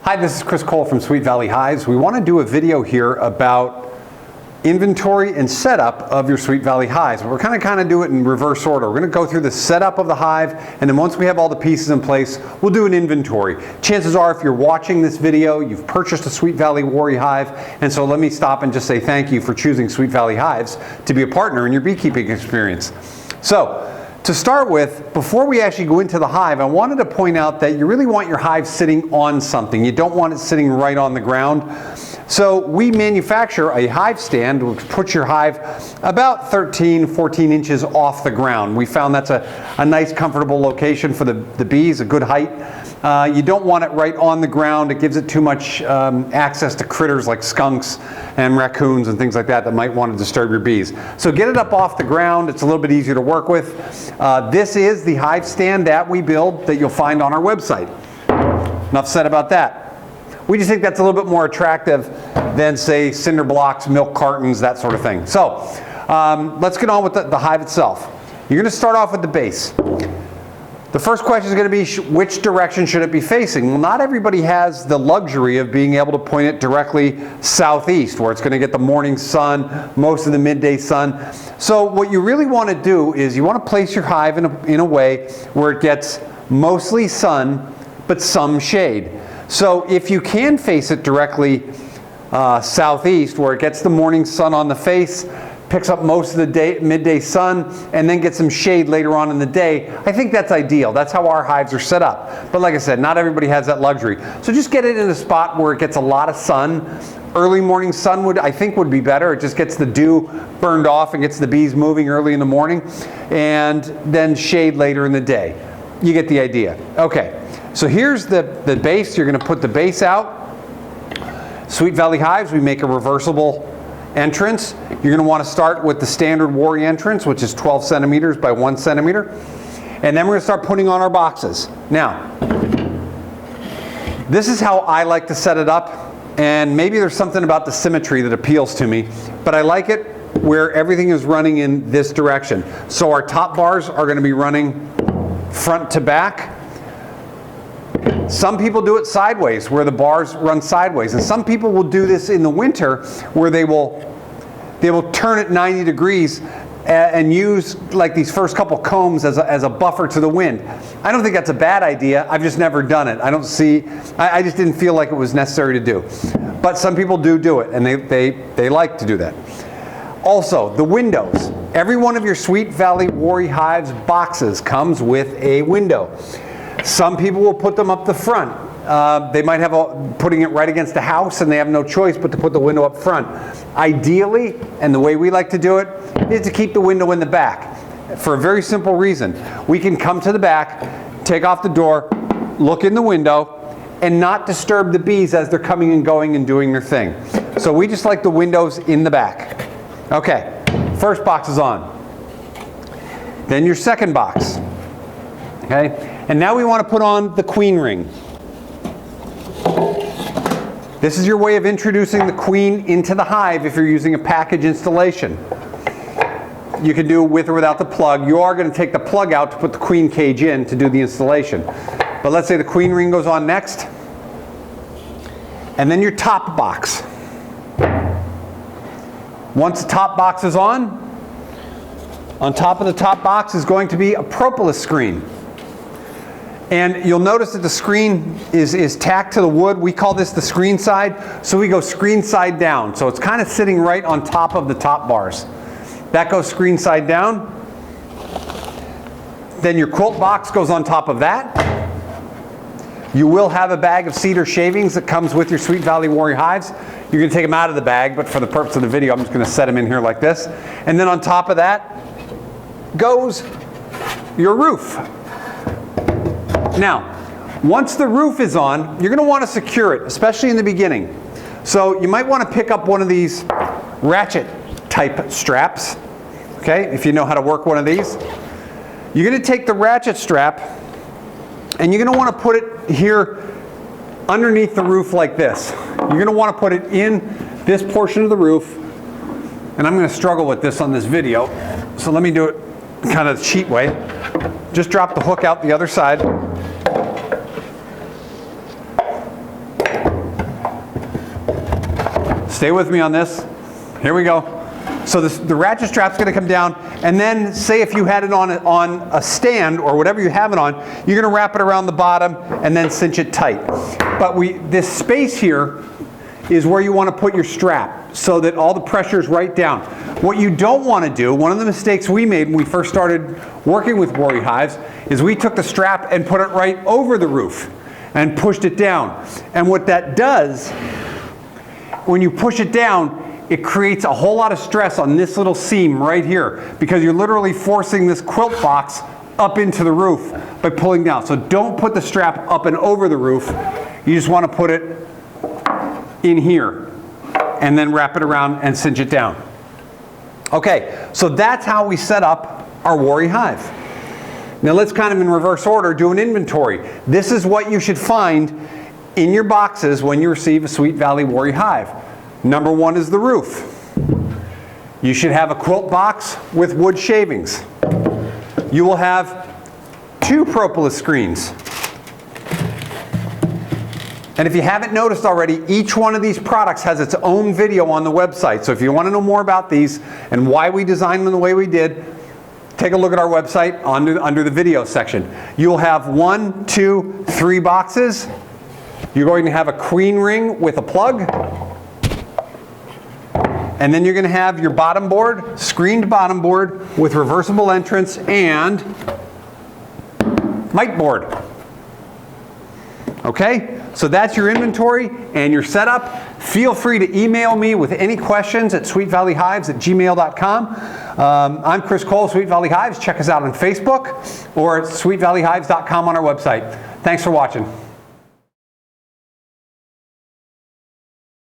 Hi, this is Chris Cole from Sweet Valley Hives. We want to do a video here about inventory and setup of your Sweet Valley hives. We're kind of do it in reverse order. We're going to go through the setup of the hive, and then once we have all the pieces in place, we'll do an inventory. Chances are, if you're watching this video, you've purchased a Sweet Valley Warre hive, and so let me stop and just say thank you for choosing Sweet Valley Hives to be a partner in your beekeeping experience. So, to start with, before we actually go into the hive, I wanted to point out that you really want your hive sitting on something. You don't want it sitting right on the ground. So we manufacture a hive stand which puts your hive about 13, 14 inches off the ground. We found that's a nice, comfortable location for the bees, a good height. You don't want it right on the ground. It gives it too much access to critters like skunks and raccoons and things like that that might want to disturb your bees. So get it up off the ground. It's a little bit easier to work with. This is the hive stand that we build that you'll find on our website. Enough said about that. We just think that's a little bit more attractive than, say, cinder blocks, milk cartons, that sort of thing. So let's get on with the hive itself. You're going to start off with the base. The first question is going to be, which direction should it be facing? Well, not everybody has the luxury of being able to point it directly southeast, where it's going to get the morning sun, most of the midday sun. So what you really want to do is you want to place your hive in a way where it gets mostly sun, but some shade. So if you can face it directly southeast, where it gets the morning sun on the face, picks up most of the midday sun, and then gets some shade later on in the day, I think that's ideal. That's how our hives are set up. But like I said, not everybody has that luxury. So just get it in a spot where it gets a lot of sun. Early morning sun I think would be better. It just gets the dew burned off and gets the bees moving early in the morning, and then shade later in the day. You get the idea. Okay, so here's the base. You're going to put the base out. Sweet Valley Hives, we make a reversible entrance. You're going to want to start with the standard Warre entrance, which is 12 centimeters by 1 centimeter. And then we're going to start putting on our boxes. Now, this is how I like to set it up, and maybe there's something about the symmetry that appeals to me, but I like it where everything is running in this direction. So our top bars are going to be running front to back. Some people do it sideways, where the bars run sideways, and some people will do this in the winter where they will turn it 90 degrees and use like these first couple combs as a buffer to the wind. I don't think that's a bad idea. I've just never done it. I just didn't feel like it was necessary to do. But some people do it, and they like to do that. Also, the windows. Every one of your Sweet Valley Warre Hives boxes comes with a window. Some people will put them up the front. They might have putting it right against the house, and they have no choice but to put the window up front. Ideally, and the way we like to do it, is to keep the window in the back. For a very simple reason. We can come to the back, take off the door, look in the window, and not disturb the bees as they're coming and going and doing their thing. So we just like the windows in the back. Okay, first box is on. Then your second box. Okay, and now we want to put on the queen ring. This is your way of introducing the queen into the hive if you're using a package installation. You can do it with or without the plug. You are going to take the plug out to put the queen cage in to do the installation. But let's say the queen ring goes on next. And then your top box. Once the top box is on top of the top box is going to be a propolis screen. And you'll notice that the screen is tacked to the wood. We call this the screen side. So we go screen side down. So it's kind of sitting right on top of the top bars. That goes screen side down. Then your quilt box goes on top of that. You will have a bag of cedar shavings that comes with your Sweet Valley Warre hives. You're going to take them out of the bag, but for the purpose of the video, I'm just going to set them in here like this. And then on top of that goes your roof. Now, once the roof is on, you're going to want to secure it, especially in the beginning. So you might want to pick up one of these ratchet type straps, okay, if you know how to work one of these. You're going to take the ratchet strap and you're going to want to put it here underneath the roof like this. You're going to want to put it in this portion of the roof, and I'm going to struggle with this on this video, so let me do it kind of the cheat way. Just drop the hook out the other side. stay with me on this. Here we go. So the ratchet strap's going to come down, and then say if you had it on a stand or whatever you have it on, you're going to wrap it around the bottom and then cinch it tight. But this space here is where you want to put your strap so that all the pressure is right down. What you don't want to do, one of the mistakes we made when we first started working with Warre hives, is we took the strap and put it right over the roof and pushed it down. And what that does, when you push it down, it creates a whole lot of stress on this little seam right here, because you're literally forcing this quilt box up into the roof by pulling down. So don't put the strap up and over the roof. You just want to put it in here and then wrap it around and cinch it down. Okay, so that's how we set up our Warre hive. Now let's kind of in reverse order do an inventory. This is what you should find in your boxes when you receive a Sweet Valley Warre hive. Number one is the roof. You should have a quilt box with wood shavings. You will have 2 propolis screens. And if you haven't noticed already, each one of these products has its own video on the website. So if you want to know more about these and why we designed them the way we did, take a look at our website under the video section. You'll have 1, 2, 3 boxes. You're going to have a queen ring with a plug. And then you're going to have your bottom board, screened bottom board with reversible entrance and mite board. Okay, so that's your inventory and your setup. Feel free to email me with any questions at sweetvalleyhives@gmail.com. I'm Chris Cole, Sweet Valley Hives. Check us out on Facebook or at sweetvalleyhives.com on our website. Thanks for watching.